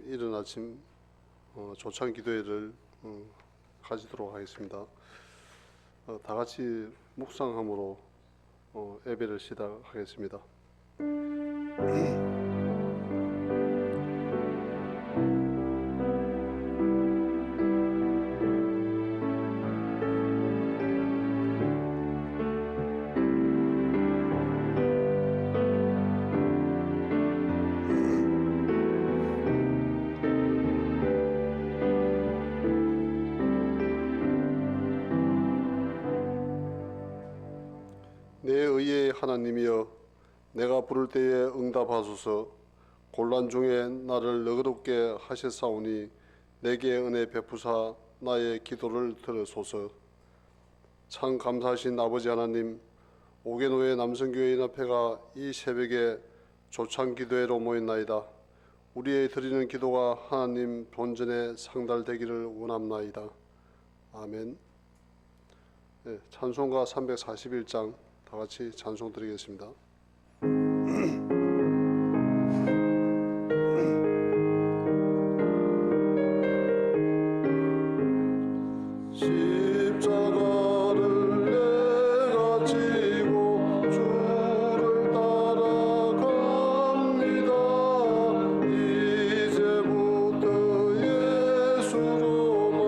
이른 아침 조찬 기도회를 가지도록 하겠습니다. 다 같이 묵상함으로 예배를 시작하겠습니다. 내 의의 하나님이여, 내가 부를 때에 응답하소서. 곤란 중에 나를 너그럽게 하셨사오니 내게 은혜 베푸사 나의 기도를 들으소서. 참 감사하신 아버지 하나님, 오개노회 남성교회 연합회가 이 새벽에 조찬 기도회로 모였나이다. 우리의 드리는 기도가 하나님 본전에 상달되기를 원합나이다. 아멘. 네, 찬송가 341장 다 같이 찬송 드리겠습니다. 십자가를 내가 지고 주를 따라갑니다. 이제부터 예수로만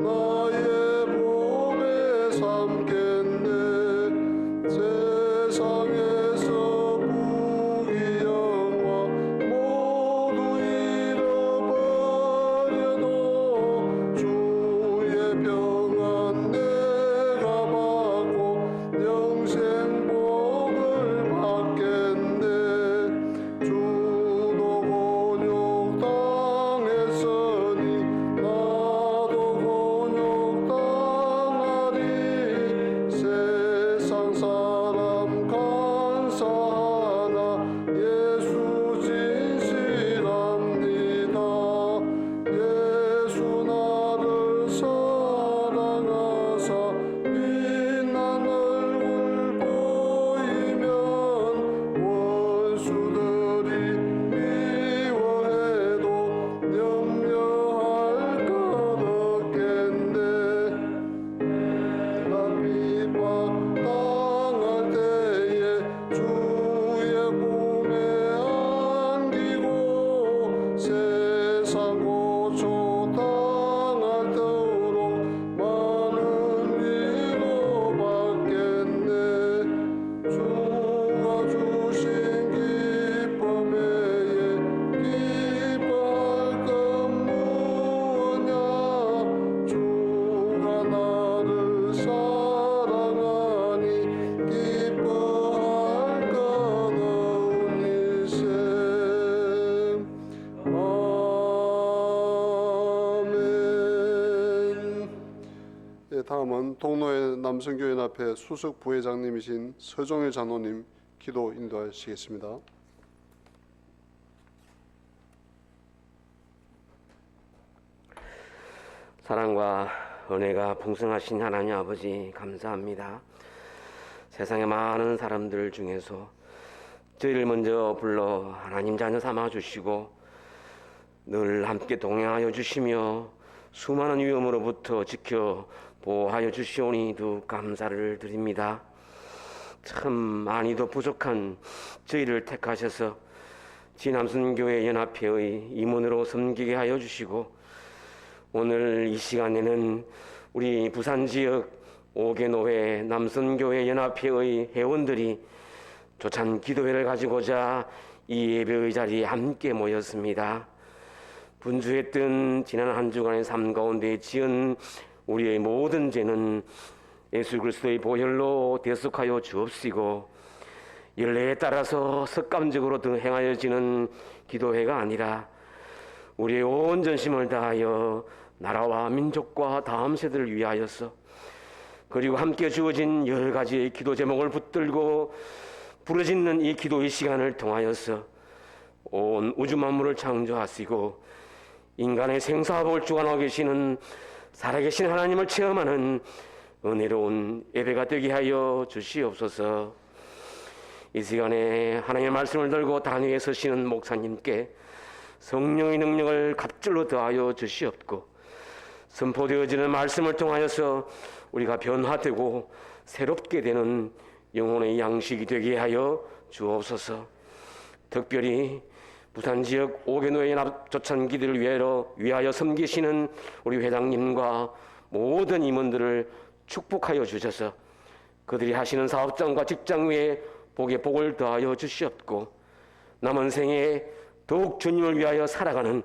나의 몸에 삼겠네. 세상에서 부귀영화 모두 잃어버려도 주의 평안 내가 받고 영생 복을 받겠네. 주도 곤욕 당했으니 나도 곤욕 당하리. 세상 사람 간사하나 예수 진실합니다. 예수 나를 사랑하사 빛난 얼굴 보이면 원수들이 미워해도 염려할 것 없겠네. 내가 핍박당할 때에 주의 품에 안기고 세상 고초 당할 때로 많은 위로 받겠네. 주가 주신 기쁨 외에 기뻐할 것 무엇냐. 주가 나를 사랑하니 기뻐할 것 없니세. 아멘. 예, 다음은 동로의 남성교회 연합회 수석 부회장님이신 서종일 장로님 기도 인도하시겠습니다. 사랑과 은혜가 풍성하신 하나님 아버지 감사합니다. 세상의 많은 사람들 중에서 저희를 먼저 불러 하나님 자녀 삼아 주시고 늘 함께 동행하여 주시며 수많은 위험으로부터 지켜 보호하여 주시오니 두 감사를 드립니다. 참 많이도 부족한 저희를 택하셔서 지남순교회 연합회의 임원으로 섬기게 하여 주시고 오늘 이 시간에는 우리 부산 지역 오개노회 남선교회 연합회의 회원들이 조찬 기도회를 가지고자 이 예배의 자리에 함께 모였습니다. 분주했던 지난 한 주간의 삶 가운데 지은 우리의 모든 죄는 예수 그리스도의 보혈로 대속하여 주옵시고 연례에 따라서 습관적으로 행하여지는 기도회가 아니라 우리의 온 전심을 다하여 나라와 민족과 다음 세대를 위하여서 그리고 함께 주어진 여러 가지의 기도 제목을 붙들고 부르짖는 이 기도의 시간을 통하여서 온 우주 만물을 창조하시고 인간의 생사복을 주관하고 계시는 살아계신 하나님을 체험하는 은혜로운 예배가 되게 하여 주시옵소서. 이 시간에 하나님의 말씀을 들고 단위에 서시는 목사님께 성령의 능력을 갑절로 더하여 주시옵고 선포되어지는 말씀을 통하여서 우리가 변화되고 새롭게 되는 영혼의 양식이 되게 하여 주옵소서. 특별히 부산 지역 5개 노예 조찬기들을 위하여 섬기시는 우리 회장님과 모든 임원들을 축복하여 주셔서 그들이 하시는 사업장과 직장 위에 복에 복을 더하여 주시옵고 남은 생에 더욱 주님을 위하여 살아가는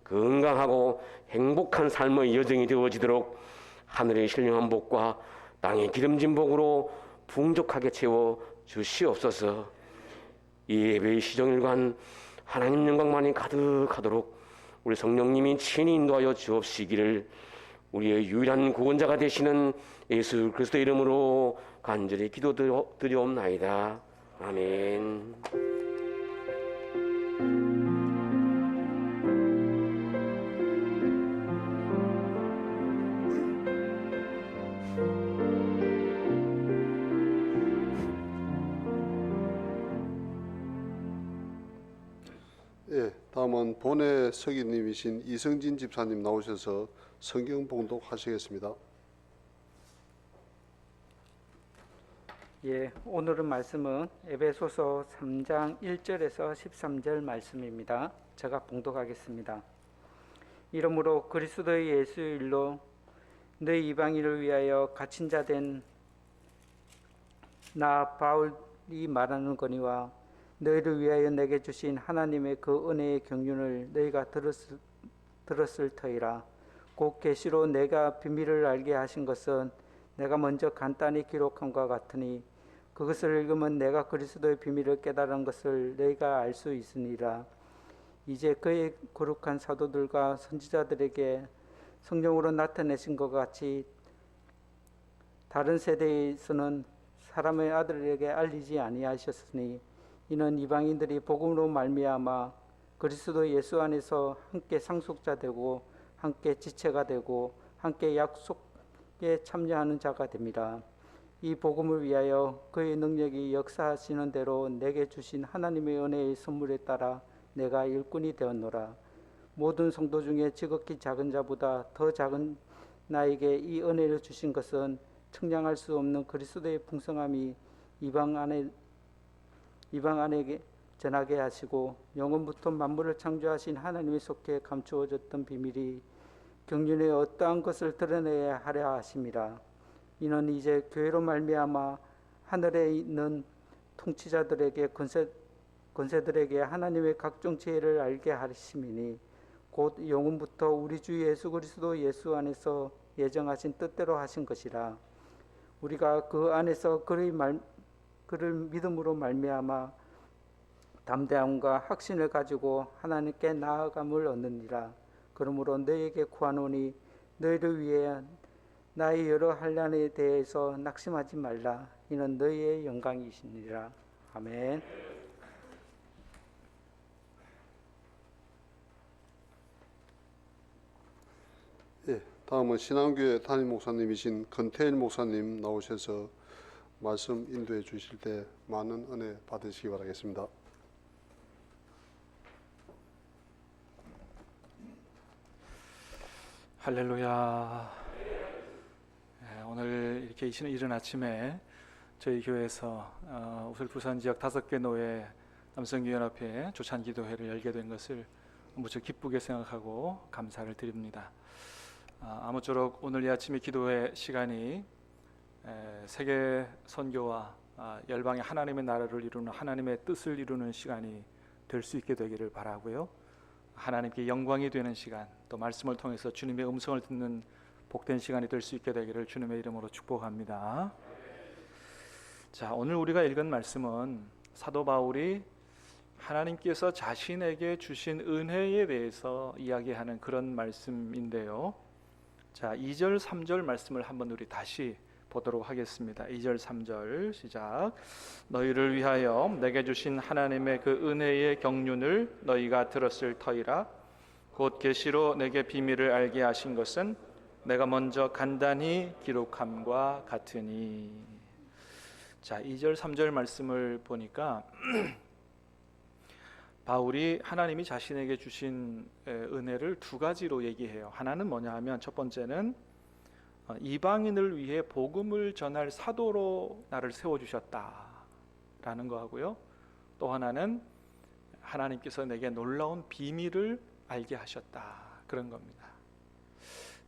건강하고 행복한 삶의 여정이 되어지도록 하늘의 신령한 복과 땅의 기름진 복으로 풍족하게 채워 주시옵소서. 이 예배의 시정일관 하나님 영광만이 가득하도록 우리 성령님이 친히 인도하여 주옵시기를 우리의 유일한 구원자가 되시는 예수 그리스도의 이름으로 간절히 기도드리옵나이다. 아멘. 예, 다음은 본회 서기님이신 이성진 집사님 나오셔서 성경 봉독하시겠습니다. 예, 오늘은 말씀은 에베소서 3장 1절에서 13절 말씀입니다. 제가 봉독하겠습니다. 이러므로 그리스도의 예수 일로 너희 이방인을 위하여 갇힌 자 된 나 바울이 말하는 거니와 너희를 위하여 내게 주신 하나님의 그 은혜의 경륜을 너희가 들었을 터이라. 곧 계시로 내가 비밀을 알게 하신 것은 내가 먼저 간단히 기록함과 같으니 그것을 읽으면 내가 그리스도의 비밀을 깨달은 것을 너희가 알 수 있으니라. 이제 그의 거룩한 사도들과 선지자들에게 성령으로 나타내신 것 같이 다른 세대에서는 사람의 아들에게 알리지 아니하셨으니 이는 이방인들이 복음으로 말미암아 그리스도 예수 안에서 함께 상속자 되고 함께 지체가 되고 함께 약속에 참여하는 자가 됩니다. 이 복음을 위하여 그의 능력이 역사하시는 대로 내게 주신 하나님의 은혜의 선물에 따라 내가 일꾼이 되었노라. 모든 성도 중에 지극히 작은 자보다 더 작은 나에게 이 은혜를 주신 것은 측량할 수 없는 그리스도의 풍성함이 이방 안에게 전하게 하시고 영원부터 만물을 창조하신 하나님의 속에 감추어졌던 비밀이 경륜의 어떠한 것을 드러내야 하려 하심이라. 이는 이제 교회로 말미암아 하늘에 있는 통치자들에게 권세들에게 하나님의 각종 지혜를 알게 하심이니 곧 영원부터 우리 주 예수 그리스도 예수 안에서 예정하신 뜻대로 하신 것이라. 우리가 그 안에서 그를 믿음으로 말미암아 담대함과 확신을 가지고 하나님께 나아감을 얻느니라. 그러므로 너희에게 구하노니 너희를 위해 나의 여러 환난에 대해서 낙심하지 말라. 이는 너희의 영광이시니라. 아멘. 예, 다음은 신앙교회 담임 목사님이신 건태일 목사님 나오셔서 말씀 인도해 주실 때 많은 은혜 받으시기 바라겠습니다. 할렐루야. 오늘 이렇게 이른 아침에 저희 교회에서 우슬 부산 지역 5개 노예 남성교연합회 조찬기도회를 열게 된 것을 무척 기쁘게 생각하고 감사를 드립니다. 아무쪼록 오늘 이 아침의 기도회 시간이 세계 선교와 열방의 하나님의 나라를 이루는 하나님의 뜻을 이루는 시간이 될 수 있게 되기를 바라고요. 하나님께 영광이 되는 시간, 또 말씀을 통해서 주님의 음성을 듣는 복된 시간이 될 수 있게 되기를 주님의 이름으로 축복합니다. 자, 오늘 우리가 읽은 말씀은 사도 바울이 하나님께서 자신에게 주신 은혜에 대해서 이야기하는 그런 말씀인데요. 자, 2절 3절 말씀을 한번 우리 다시 보도록 하겠습니다. 2절 3절 시작. 너희를 위하여 내게 주신 하나님의 그 은혜의 경륜을 너희가 들었을 터이라. 곧 계시로 내게 비밀을 알게 하신 것은 내가 먼저 간단히 기록함과 같으니. 자, 2절 3절 말씀을 보니까 바울이 하나님이 자신에게 주신 은혜를 두 가지로 얘기해요. 하나는 뭐냐 하면 첫 번째는 이방인을 위해 복음을 전할 사도로 나를 세워주셨다라는 거 하고요. 또 하나는 하나님께서 내게 놀라운 비밀을 알게 하셨다, 그런 겁니다.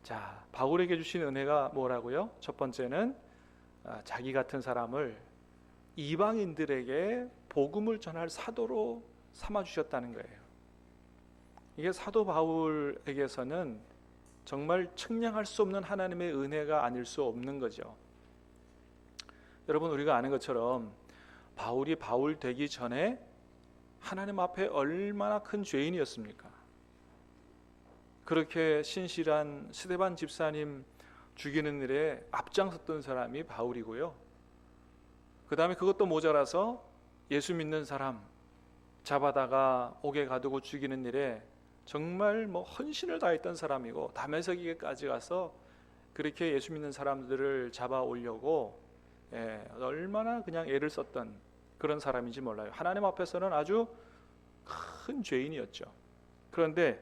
자, 바울에게 주신 은혜가 뭐라고요? 첫 번째는 자기 같은 사람을 이방인들에게 복음을 전할 사도로 삼아주셨다는 거예요. 이게 사도 바울에게서는 정말 측량할 수 없는 하나님의 은혜가 아닐 수 없는 거죠. 여러분, 우리가 아는 것처럼 바울이 바울 되기 전에 하나님 앞에 얼마나 큰 죄인이었습니까? 그렇게 신실한 스데반 집사님 죽이는 일에 앞장섰던 사람이 바울이고요. 그 다음에 그것도 모자라서 예수 믿는 사람 잡아다가 옥에 가두고 죽이는 일에 정말 헌신을 다했던 사람이고, 다메섹에까지 가서 그렇게 예수 믿는 사람들을 잡아 오려고 얼마나 그냥 애를 썼던 그런 사람인지 몰라요. 하나님 앞에서는 아주 큰 죄인이었죠. 그런데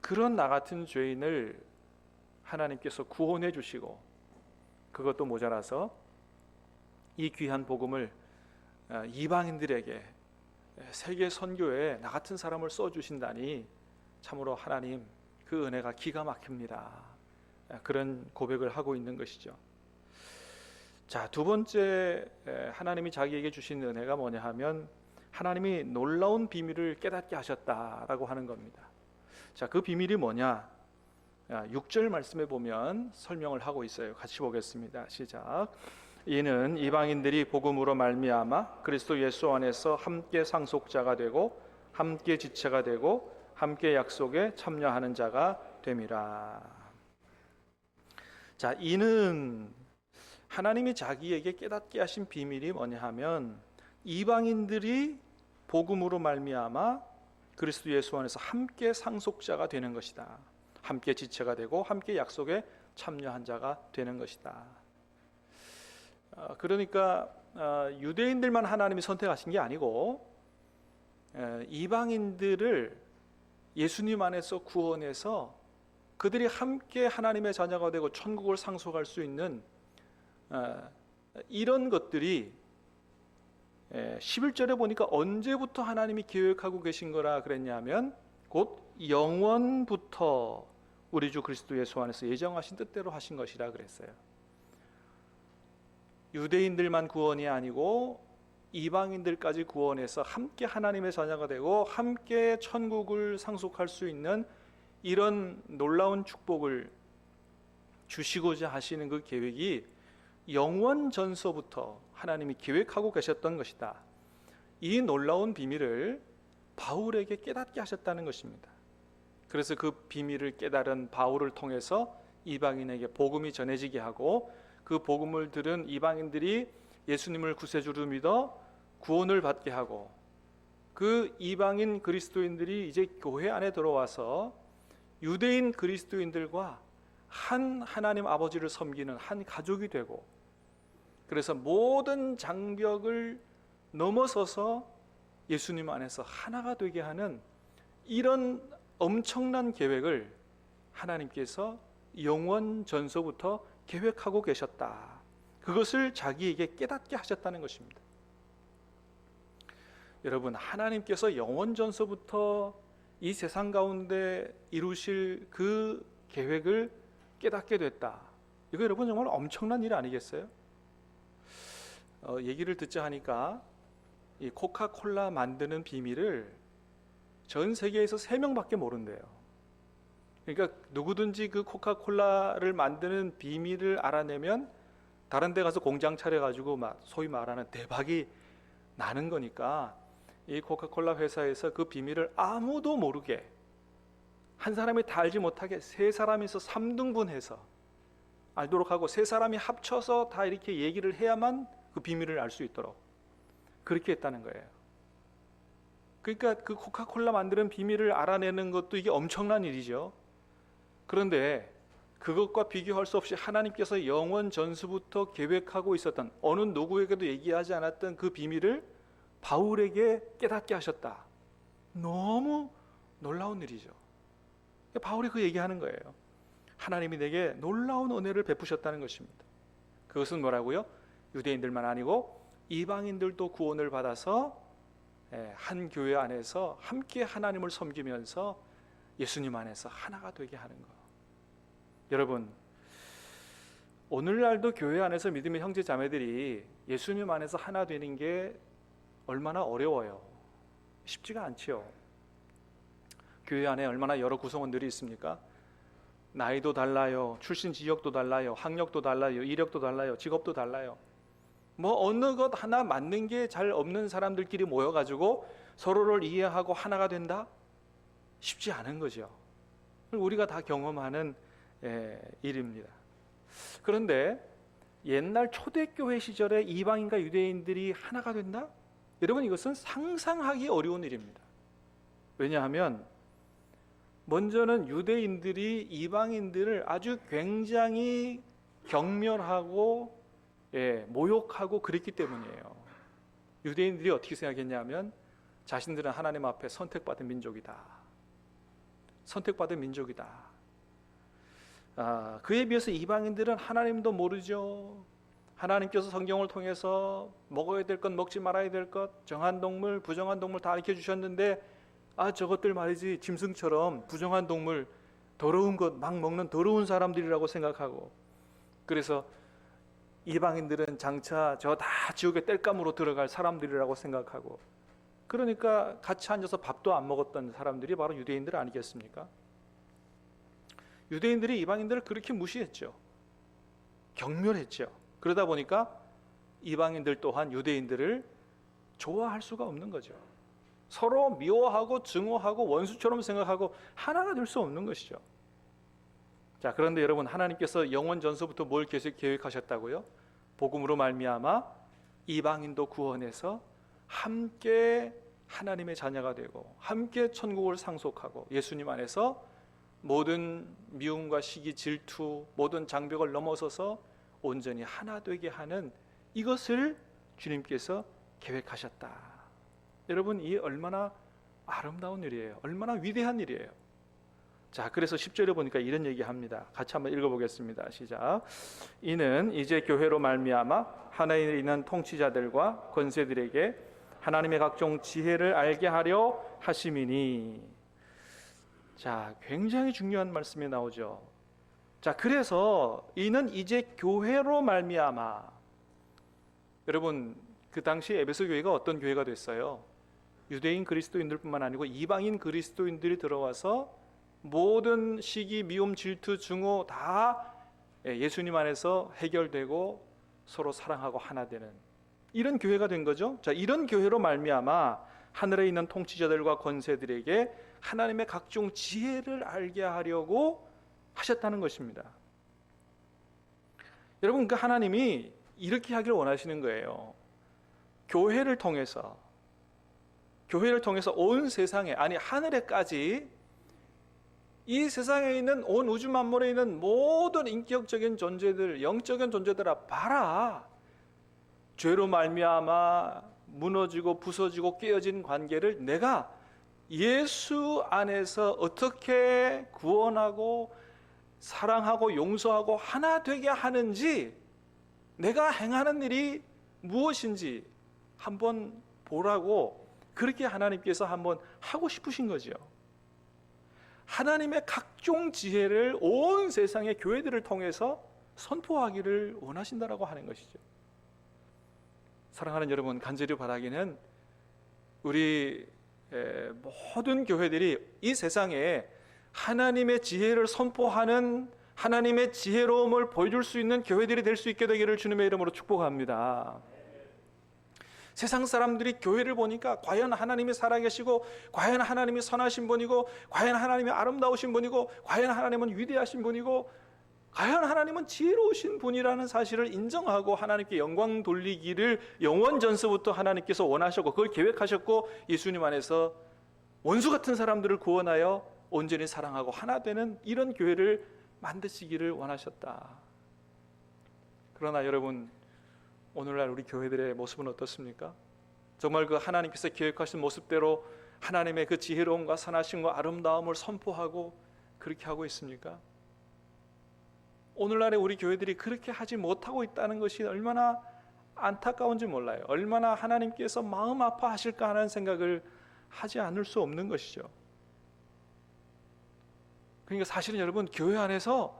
그런 나 같은 죄인을 하나님께서 구원해 주시고, 그것도 모자라서 이 귀한 복음을 이방인들에게 세계 선교에 나 같은 사람을 써주신다니 참으로 하나님, 그 은혜가 기가 막힙니다. 그런 고백을 하고 있는 것이죠. 자, 두 번째 하나님이 자기에게 주신 은혜가 뭐냐 하면 하나님이 놀라운 비밀을 깨닫게 하셨다라고 하는 겁니다. 자, 그 비밀이 뭐냐? 6절 말씀에 보면 설명을 하고 있어요. 같이 보겠습니다. 시작. 이는 이방인들이 복음으로 말미암아 그리스도 예수 안에서 함께 상속자가 되고 함께 지체가 되고 함께 약속에 참여하는 자가 됨이라. 자, 이는 하나님이 자기에게 깨닫게 하신 비밀이 뭐냐 하면 이방인들이 복음으로 말미암아 그리스도 예수 안에서 함께 상속자가 되는 것이다. 함께 지체가 되고 함께 약속에 참여한 자가 되는 것이다. 그러니까 유대인들만 하나님이 선택하신 게 아니고 이방인들을 예수님 안에서 구원해서 그들이 함께 하나님의 자녀가 되고 천국을 상속할 수 있는 이런 것들이 11절에 보니까 언제부터 하나님이 계획하고 계신 거라 그랬냐면 곧 영원부터 우리 주 그리스도 예수 안에서 예정하신 뜻대로 하신 것이라 그랬어요. 유대인들만 구원이 아니고 이방인들까지 구원해서 함께 하나님의 자녀가 되고 함께 천국을 상속할 수 있는 이런 놀라운 축복을 주시고자 하시는 그 계획이 영원 전서부터 하나님이 계획하고 계셨던 것이다. 이 놀라운 비밀을 바울에게 깨닫게 하셨다는 것입니다. 그래서 그 비밀을 깨달은 바울을 통해서 이방인에게 복음이 전해지게 하고, 그 복음을 들은 이방인들이 예수님을 구세주로 믿어 구원을 받게 하고, 그 이방인 그리스도인들이 이제 교회 안에 들어와서 유대인 그리스도인들과 한 하나님 아버지를 섬기는 한 가족이 되고, 그래서 모든 장벽을 넘어서서 예수님 안에서 하나가 되게 하는 이런 엄청난 계획을 하나님께서 영원 전서부터 계획하고 계셨다. 그것을 자기에게 깨닫게 하셨다는 것입니다. 여러분, 하나님께서 영원 전서부터 이 세상 가운데 이루실 그 계획을 깨닫게 됐다. 이거 여러분 정말 엄청난 일 아니겠어요? 얘기를 듣자 하니까 이 코카콜라 만드는 비밀을 전 세계에서 3명밖에 모른대요. 그러니까 누구든지 그 코카콜라를 만드는 비밀을 알아내면 다른 데 가서 공장 차려가지고 소위 말하는 대박이 나는 거니까, 이 코카콜라 회사에서 그 비밀을 아무도 모르게, 한 사람이 다 알지 못하게 3사람이서 3등분해서 알도록 하고 3사람이 합쳐서 다 이렇게 얘기를 해야만 그 비밀을 알 수 있도록 그렇게 했다는 거예요. 그러니까 그 코카콜라 만드는 비밀을 알아내는 것도 이게 엄청난 일이죠. 그런데 그것과 비교할 수 없이 하나님께서 영원 전수부터 계획하고 있었던, 어느 누구에게도 얘기하지 않았던 그 비밀을 바울에게 깨닫게 하셨다. 너무 놀라운 일이죠. 바울이 그 얘기하는 거예요. 하나님이 내게 놀라운 은혜를 베푸셨다는 것입니다. 그것은 뭐라고요? 유대인들만 아니고 이방인들도 구원을 받아서 한 교회 안에서 함께 하나님을 섬기면서 예수님 안에서 하나가 되게 하는 것. 여러분, 오늘날도 교회 안에서 믿음의 형제 자매들이 예수님 안에서 하나 되는 게 얼마나 어려워요. 쉽지가 않지요. 교회 안에 얼마나 여러 구성원들이 있습니까? 나이도 달라요, 출신 지역도 달라요, 학력도 달라요, 이력도 달라요, 직업도 달라요. 뭐 어느 것 하나 맞는 게 잘 없는 사람들끼리 모여가지고 서로를 이해하고 하나가 된다? 쉽지 않은 거죠. 우리가 다 경험하는 일입니다. 그런데 옛날 초대교회 시절에 이방인과 유대인들이 하나가 된다? 여러분, 이것은 상상하기 어려운 일입니다. 왜냐하면 먼저는 유대인들이 이방인들을 아주 굉장히 경멸하고 모욕하고 그랬기 때문이에요. 유대인들이 어떻게 생각했냐면 자신들은 하나님 앞에 선택받은 민족이다. 선택받은 민족이다. 그에 비해서 이방인들은 하나님도 모르죠. 하나님께서 성경을 통해서 먹어야 될 것, 먹지 말아야 될 것, 정한 동물, 부정한 동물 다 가르쳐 주셨는데 저것들 말이지 짐승처럼 부정한 동물, 더러운 것 막 먹는 더러운 사람들이라고 생각하고, 그래서 이방인들은 장차 저 다 지옥의 땔감으로 들어갈 사람들이라고 생각하고, 그러니까 같이 앉아서 밥도 안 먹었던 사람들이 바로 유대인들 아니겠습니까? 유대인들이 이방인들을 그렇게 무시했죠. 경멸했죠. 그러다 보니까 이방인들 또한 유대인들을 좋아할 수가 없는 거죠. 서로 미워하고 증오하고 원수처럼 생각하고 하나가 될 수 없는 것이죠. 자, 그런데 여러분, 하나님께서 영원 전서부터 뭘 계획하셨다고요? 복음으로 말미암아 이방인도 구원해서 함께 하나님의 자녀가 되고 함께 천국을 상속하고 예수님 안에서 모든 미움과 시기, 질투, 모든 장벽을 넘어서서 온전히 하나 되게 하는 이것을 주님께서 계획하셨다. 여러분, 이 얼마나 아름다운 일이에요. 얼마나 위대한 일이에요. 자, 그래서 10절에 보니까 이런 얘기합니다. 같이 한번 읽어보겠습니다. 시작. 이는 이제 교회로 말미암아 하나에 있는 통치자들과 권세들에게 하나님의 각종 지혜를 알게 하려 하심이니. 자, 굉장히 중요한 말씀이 나오죠. 자, 그래서 이는 이제 교회로 말미암아. 여러분, 그 당시 에베소 교회가 어떤 교회가 됐어요? 유대인 그리스도인들뿐만 아니고 이방인 그리스도인들이 들어와서 모든 시기, 미움, 질투, 증오 다 예수님 안에서 해결되고 서로 사랑하고 하나 되는 이런 교회가 된 거죠. 자, 이런 교회로 말미암아 하늘에 있는 통치자들과 권세들에게 하나님의 각종 지혜를 알게 하려고 하셨다는 것입니다. 여러분, 그 하나님이 이렇게 하기를 원하시는 거예요. 교회를 통해서 온 세상에, 아니 하늘에까지, 이 세상에 있는 온 우주 만물에 있는 모든 인격적인 존재들, 영적인 존재들아, 봐라. 죄로 말미암아 무너지고 부서지고 깨어진 관계를 내가 예수 안에서 어떻게 구원하고 사랑하고 용서하고 하나 되게 하는지, 내가 행하는 일이 무엇인지 한번 보라고 그렇게 하나님께서 한번 하고 싶으신 거죠. 하나님의 각종 지혜를 온 세상의 교회들을 통해서 선포하기를 원하신다라고 하는 것이죠. 사랑하는 여러분, 간절히 바라기는 우리 모든 교회들이 이 세상에 하나님의 지혜를 선포하는, 하나님의 지혜로움을 보여줄 수 있는 교회들이 될 수 있게 되기를 주님의 이름으로 축복합니다. 세상 사람들이 교회를 보니까 과연 하나님이 살아계시고, 과연 하나님이 선하신 분이고, 과연 하나님이 아름다우신 분이고, 과연 하나님은 위대하신 분이고, 과연 하나님은 지혜로우신 분이라는 사실을 인정하고 하나님께 영광 돌리기를 영원 전서부터 하나님께서 원하셨고, 그걸 계획하셨고, 예수님 안에서 원수 같은 사람들을 구원하여 온전히 사랑하고 하나 되는 이런 교회를 만드시기를 원하셨다. 그러나 여러분, 오늘날 우리 교회들의 모습은 어떻습니까? 정말 그 하나님께서 계획하신 모습대로 하나님의 그 지혜로움과 선하심과 아름다움을 선포하고 그렇게 하고 있습니까? 오늘날의 우리 교회들이 그렇게 하지 못하고 있다는 것이 얼마나 안타까운지 몰라요. 얼마나 하나님께서 마음 아파하실까 하는 생각을 하지 않을 수 없는 것이죠. 그러니까 사실은 여러분, 교회 안에서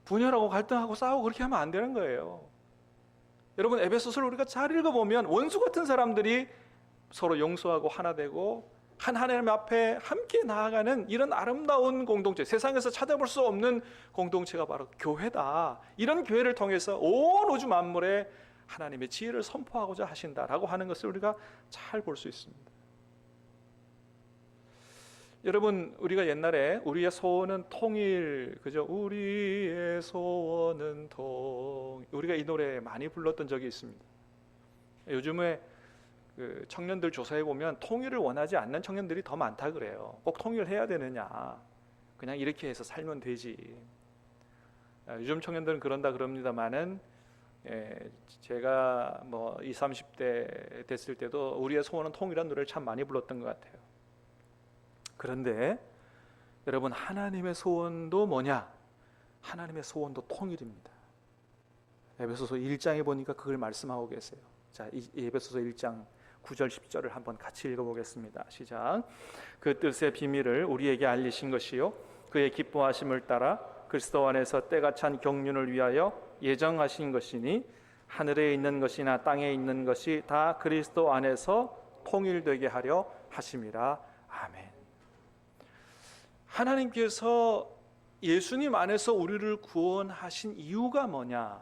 분열하고 갈등하고 싸우고 그렇게 하면 안 되는 거예요. 여러분, 에베소서를 우리가 잘 읽어보면 원수 같은 사람들이 서로 용서하고 하나 되고 한 하나님 앞에 함께 나아가는 이런 아름다운 공동체, 세상에서 찾아볼 수 없는 공동체가 바로 교회다. 이런 교회를 통해서 온 우주 만물에 하나님의 지혜를 선포하고자 하신다라고 하는 것을 우리가 잘 볼 수 있습니다. 여러분, 우리가 옛날에 우리의 소원은 통일, 그죠? 우리의 소원은 통일, 우리가 이 노래 많이 불렀던 적이 있습니다. 요즘에 그 청년들 조사해 보면 통일을 원하지 않는 청년들이 더 많다 그래요. 꼭 통일을 해야 되느냐? 그냥 이렇게 해서 살면 되지. 요즘 청년들은 그런다 그럽니다만은, 제가 뭐 20, 30대 됐을 때도 우리의 소원은 통일한 노래를 참 많이 불렀던 것 같아요. 그런데 여러분, 하나님의 소원도 뭐냐? 하나님의 소원도 통일입니다. 에베소서 1장에 보니까 그걸 말씀하고 계세요. 자, 이 에베소서 1장 9절 10절을 한번 같이 읽어보겠습니다. 시작. 그 뜻의 비밀을 우리에게 알리신 것이요 그의 기뻐하심을 따라 그리스도 안에서 때가 찬 경륜을 위하여 예정하신 것이니 하늘에 있는 것이나 땅에 있는 것이 다 그리스도 안에서 통일되게 하려 하심이라. 아멘. 하나님께서 예수님 안에서 우리를 구원하신 이유가 뭐냐?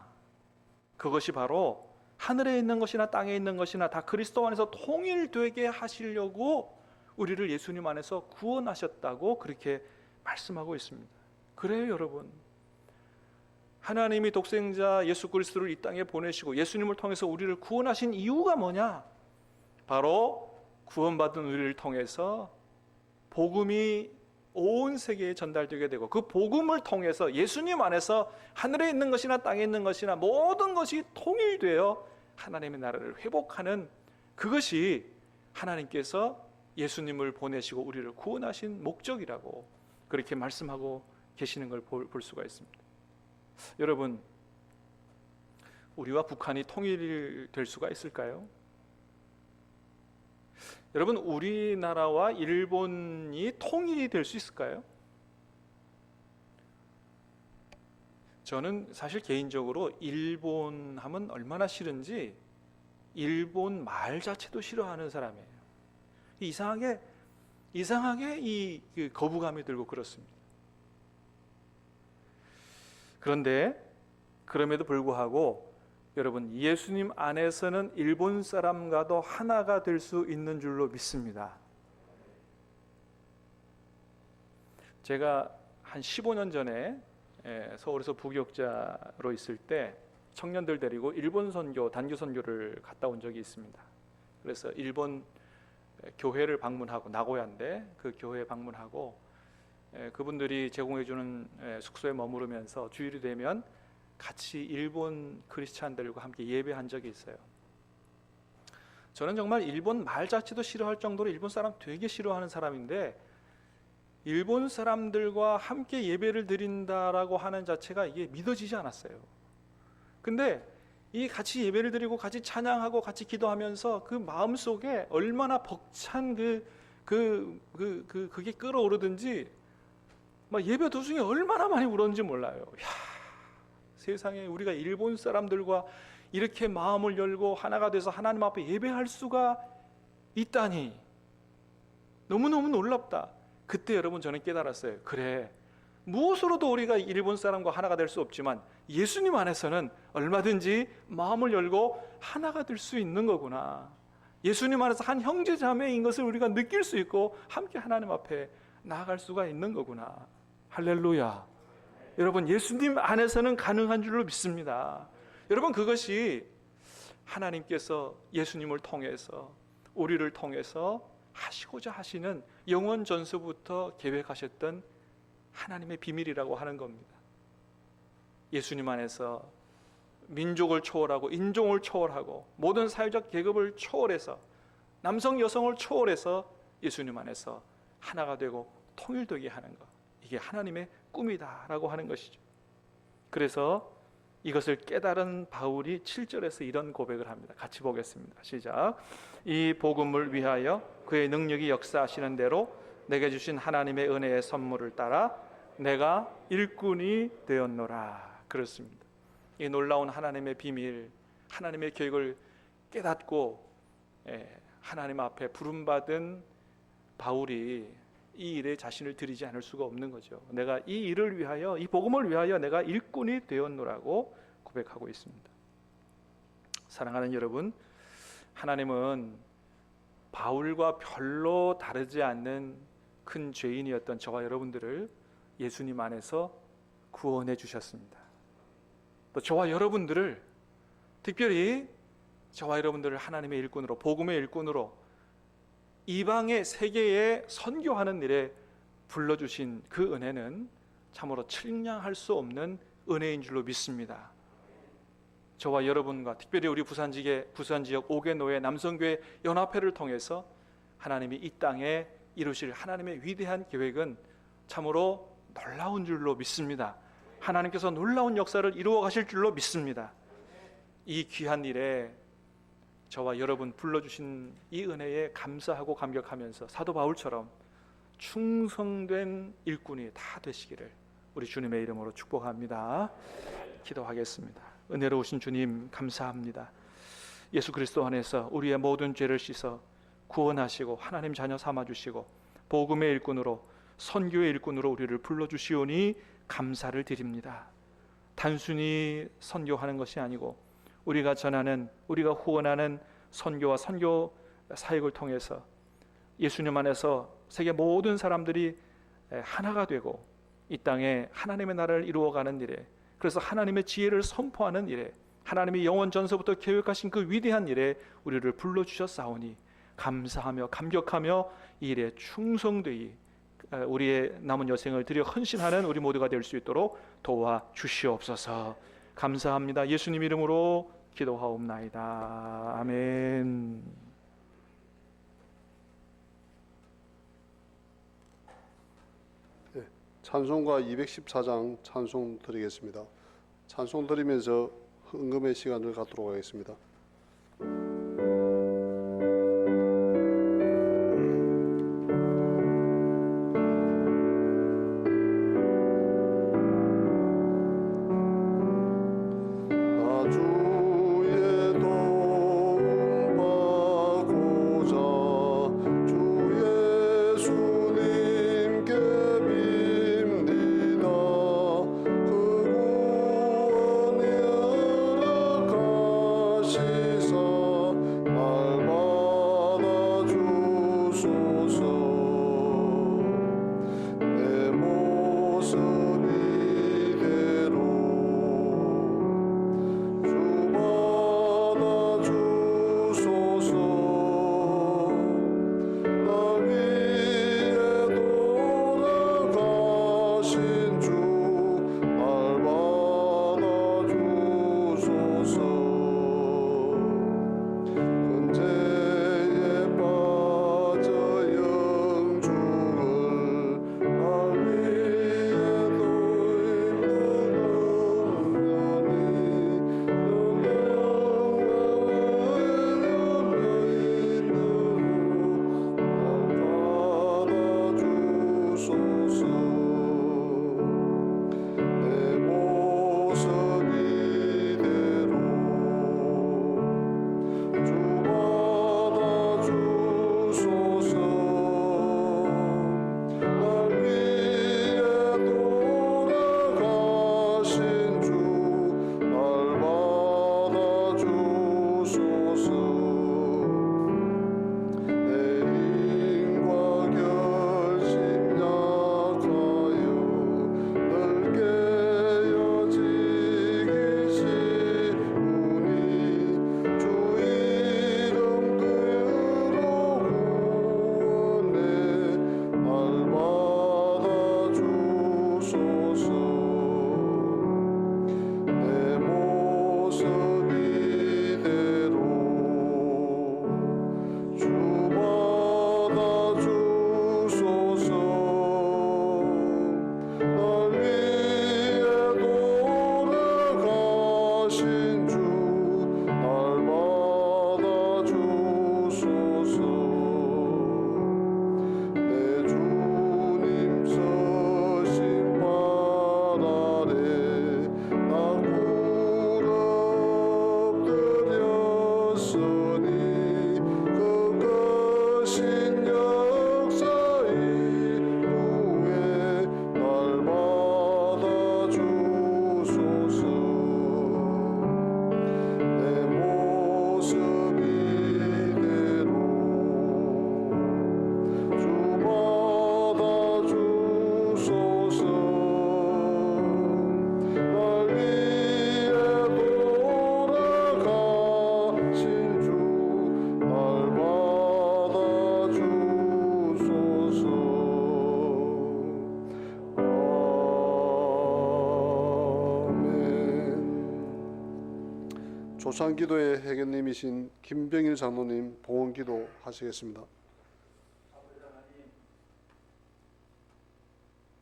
그것이 바로 하늘에 있는 것이나 땅에 있는 것이나 다 그리스도 안에서 통일되게 하시려고 우리를 예수님 안에서 구원하셨다고 그렇게 말씀하고 있습니다. 그래요, 여러분. 하나님이 독생자 예수 그리스도를 이 땅에 보내시고 예수님을 통해서 우리를 구원하신 이유가 뭐냐? 바로 구원받은 우리를 통해서 복음이 온 세계에 전달되게 되고 그 복음을 통해서 예수님 안에서 하늘에 있는 것이나 땅에 있는 것이나 모든 것이 통일되어 하나님의 나라를 회복하는, 그것이 하나님께서 예수님을 보내시고 우리를 구원하신 목적이라고 그렇게 말씀하고 계시는 걸 볼 수가 있습니다. 여러분, 우리와 북한이 통일될 수가 있을까요? 여러분, 우리나라와 일본이 통일이 될 수 있을까요? 저는 사실 개인적으로 일본 하면 얼마나 싫은지 일본 말 자체도 싫어하는 사람이에요. 이상하게 이 거부감이 들고 그렇습니다. 그런데 그럼에도 불구하고 여러분, 예수님 안에서는 일본 사람과도 하나가 될 수 있는 줄로 믿습니다. 제가 한 15년 전에 서울에서 부교육자로 있을 때 청년들 데리고 일본 선교, 단교 선교를 갔다 온 적이 있습니다. 그래서 일본 교회를 방문하고, 나고야인데 그 교회 방문하고 그분들이 제공해주는 숙소에 머무르면서 주일이 되면 같이 일본 크리스찬들과 함께 예배한 적이 있어요. 저는 정말 일본 말 자체도 싫어할 정도로 일본 사람 되게 싫어하는 사람인데, 일본 사람들과 함께 예배를 드린다라고 하는 자체가 이게 믿어지지 않았어요. 근데 이 같이 예배를 드리고 같이 찬양하고 같이 기도하면서 그 마음 속에 얼마나 벅찬 그게 끓어오르든지 막 예배 도중에 얼마나 많이 울었는지 몰라요. 세상에 우리가 일본 사람들과 이렇게 마음을 열고 하나가 돼서 하나님 앞에 예배할 수가 있다니 너무너무 놀랍다. 그때 여러분, 저는 깨달았어요. 그래, 무엇으로도 우리가 일본 사람과 하나가 될 수 없지만 예수님 안에서는 얼마든지 마음을 열고 하나가 될 수 있는 거구나. 예수님 안에서 한 형제 자매인 것을 우리가 느낄 수 있고 함께 하나님 앞에 나아갈 수가 있는 거구나. 할렐루야. 여러분, 예수님 안에서는 가능한 줄로 믿습니다. 여러분, 그것이 하나님께서 예수님을 통해서 우리를 통해서 하시고자 하시는 영원 전서부터 계획하셨던 하나님의 비밀이라고 하는 겁니다. 예수님 안에서 민족을 초월하고 인종을 초월하고 모든 사회적 계급을 초월해서 남성 여성을 초월해서 예수님 안에서 하나가 되고 통일되게 하는 것, 이게 하나님의 꿈이다라고 하는 것이죠. 그래서 이것을 깨달은 바울이 7절에서 이런 고백을 합니다. 같이 보겠습니다. 시작. 이 복음을 위하여 그의 능력이 역사하시는 대로 내게 주신 하나님의 은혜의 선물을 따라 내가 일꾼이 되었노라. 그렇습니다. 이 놀라운 하나님의 비밀, 하나님의 계획을 깨닫고 하나님 앞에 부름받은 바울이 이 일에 자신을 드리지 않을 수가 없는 거죠. 내가 이 일을 위하여, 이 복음을 위하여 내가 일꾼이 되었노라고 고백하고 있습니다. 사랑하는 여러분, 하나님은 바울과 별로 다르지 않는 큰 죄인이었던 저와 여러분들을 예수님 안에서 구원해 주셨습니다. 또 저와 여러분들을, 특별히 저와 여러분들을 하나님의 일꾼으로, 복음의 일꾼으로 이방의 세계에 선교하는 일에 불러주신 그 은혜는 참으로 측량할 수 없는 은혜인 줄로 믿습니다. 저와 여러분과 특별히 우리 부산지역 5개 노예 남성교회 연합회를 통해서 하나님이 이 땅에 이루실 하나님의 위대한 계획은 참으로 놀라운 줄로 믿습니다. 하나님께서 놀라운 역사를 이루어 가실 줄로 믿습니다. 이 귀한 일에 저와 여러분 불러주신 이 은혜에 감사하고 감격하면서 사도 바울처럼 충성된 일꾼이 다 되시기를 우리 주님의 이름으로 축복합니다. 기도하겠습니다. 은혜로우신 주님 감사합니다. 예수 그리스도 안에서 우리의 모든 죄를 씻어 구원하시고 하나님 자녀 삼아주시고 복음의 일꾼으로, 선교의 일꾼으로 우리를 불러주시오니 감사를 드립니다. 단순히 선교하는 것이 아니고 우리가 전하는, 우리가 후원하는 선교와 선교 사역을 통해서 예수님 안에서 세계 모든 사람들이 하나가 되고 이 땅에 하나님의 나라를 이루어가는 일에, 그래서 하나님의 지혜를 선포하는 일에, 하나님이 영원 전서부터 계획하신 그 위대한 일에 우리를 불러주셨사오니 감사하며 감격하며 이 일에 충성되이 우리의 남은 여생을 드려 헌신하는 우리 모두가 될 수 있도록 도와주시옵소서. 감사합니다. 예수님 이름으로 기도하옵나이다. 아멘. 찬송가 214장 찬송 드리겠습니다. 찬송 드리면서 헌금의 시간을 갖도록 하겠습니다. 조창기도의 회견님이신 김병일 장로님 봉헌기도 하시겠습니다.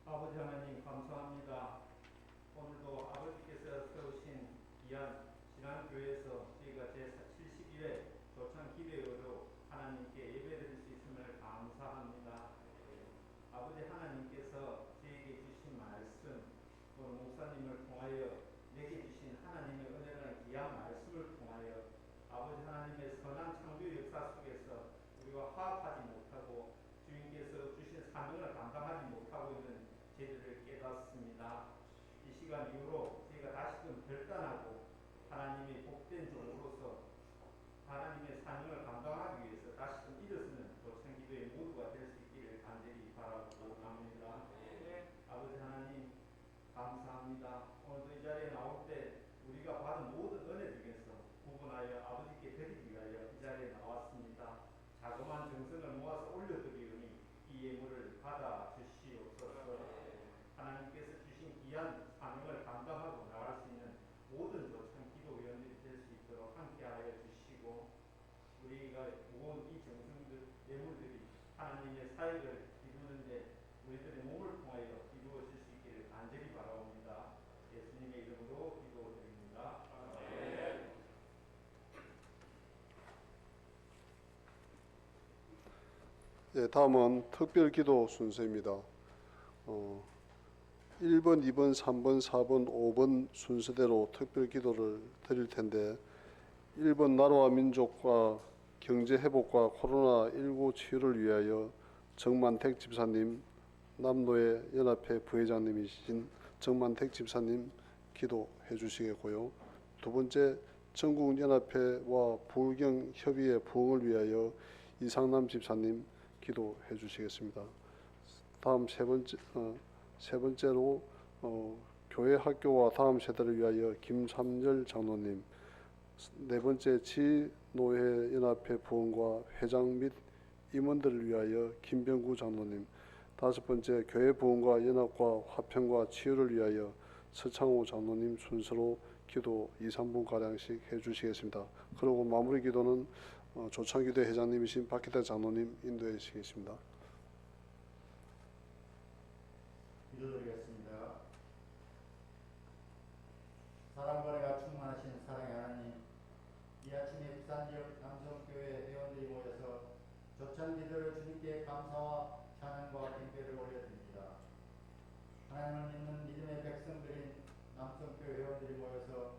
아버지 하나님 감사합니다. 오늘도 아버지께서 세우신 귀한 신앙교회에서 저희가 제72회 조창 기도회로 하나님께 예배드릴 수 있음을 감사합니다. 아버지 하나님께서 저에게 주신 말씀, 오늘 목사님을 통하여 내게 주신 하나님의 은혜라는 귀한 말씀을 통하여 아버지 하나님의 선한 창조 역사 속에서 우리가 화합하지 못하고 주님께서 주신 사명을 감당하지 못하고 있는 저희들을 깨닫습니다. 이 시간 이후로 저희가 다시금 결단하고 하나님의 복된 종으로서 하나님의 사명을 감당하기 위해서 다시금 일어서는 조창기도의 모두가 될 수 있기를 간절히 바라고 합니다. 아버지 하나님 감사합니다. 오늘도 이 자리에 나올 때 우리가 받은 모든 은혜 중에서 구분하여 아버지께 드리기 위하여 이 자리에 나왔습니다. 자그마한 정성을 모아서 올려드리오니 이 예물을 받아 주시옵소서. 하나님께서 주신 귀한 사명을 감당하고 나갈 수 있는 모든 조창 기도위원들이 될 수 있도록 함께하여 주시고 우리가 모은 이 정성들 예물들이 하나님의 사역을 이루는데 우리들의 몸을 통하여 이루어질 수 있기를 간절히 바라옵니다. 예수님의 이름으로 기도드립니다. 아멘. 예, 다음은 특별기도 순서입니다. 1번, 2번, 3번, 4번, 5번 순서대로 특별기도를 드릴 텐데 1번 나라와 민족과 경제회복과 코로나19 치유를 위하여 정만택 집사님, 남노회 연합회 부회장님이신 정만택 집사님 기도해 주시겠고요. 두 번째 전국연합회와 부울경협의회 부흥을 위하여 이상남 집사님 기도해 주시겠습니다. 다음 세 번째로 교회 학교와 다음 세대를 위하여 김삼열 장로님, 네 번째 지노회 연합회 부흥과 회장 및 임원들을 위하여 김병구 장로님, 다섯 번째 교회 부흥과 연합과 화평과 치유를 위하여 서창호 장로님 순서로 기도 2, 3분 가량씩 해주시겠습니다. 그리고 마무리 기도는 조창기도 회장님이신 박기태 장로님 인도해 주시겠습니다. 기도드리겠습니다. 사랑과 은혜가 충만하신 사랑의 하나님, 이 아침에 부산 지역 남성교회 회원들이 모여서 조찬 기도를 주님께 감사와 찬양과 경배를 올려드립니다. 하나님을 믿는 믿음의 백성들인 남성교회 회원들이 모여서